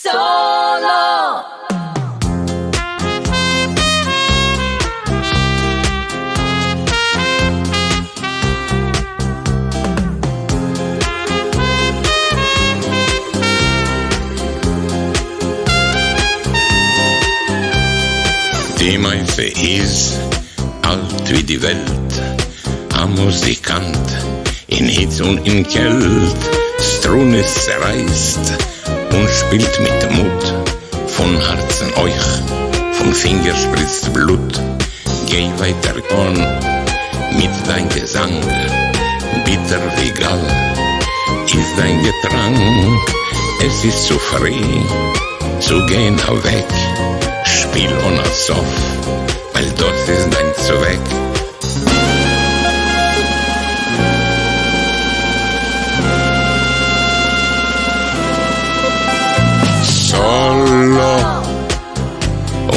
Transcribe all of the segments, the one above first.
Solo. Die Meise ist alt wie die Welt, ein Musikant in Hitz und in Kält, Strunes zerreißt und spielt mit Mut, von Herzen euch, vom Finger spritzt Blut, geh weiter on mit dein Gesang, bitter wie Gall ist dein Getränk, es ist zu früh zu gehen weg. Spiel ohne Soff, weil das ist dein Zweck. Solo,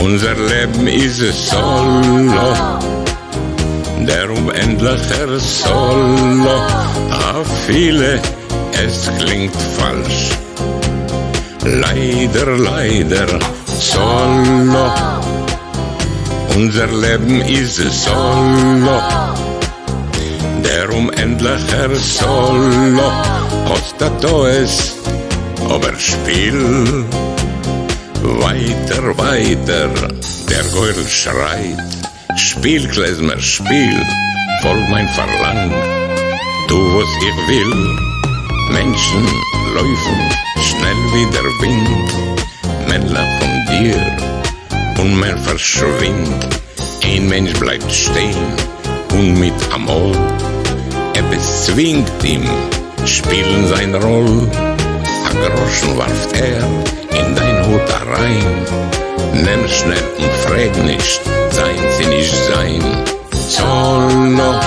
unser Leben ist solo, darum endlicher Solo. A viele, es klingt falsch, leider, leider. Solo, unser Leben ist solo, darum endlicher Solo. Hostato es, aber spiel weiter, weiter. Der Geurl schreit, spiel, Klezmer, spiel, folg mein Verlangen. Tu, was ich will, Menschen laufen schnell wie der Wind. Man lacht von dir und man verschwindet. Ein Mensch bleibt stehen und mit Amol. Zwingt ihm, spielen sein Roll. A Groschen warft in dein Hut rein. Nimm schnell und frag nicht, sein sie nicht sein. Solo,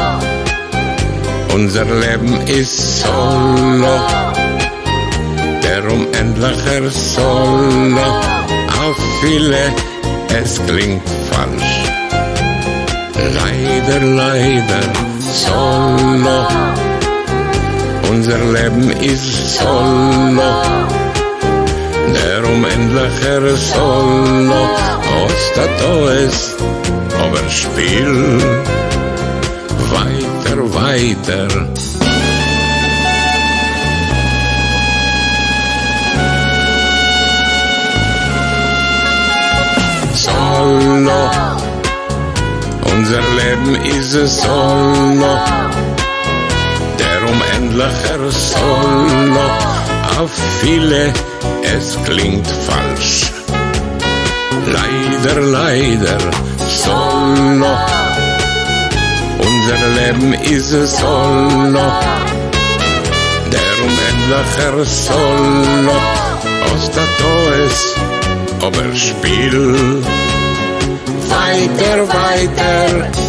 unser Leben ist solo. Darum endlicher Solo, auf viele, es klingt falsch. Leider, leider, Solo, unser Leben ist solo. Darum endlicher Solo, Hostato es, aber spiel weiter, weiter. Solo, unser Leben ist solo, darum endlicher Solo, auf viele, es klingt falsch. Leider, leider, Solo, unser Leben ist solo, darum endlicher Solo, Hostato es, aber spiel weiter, weiter.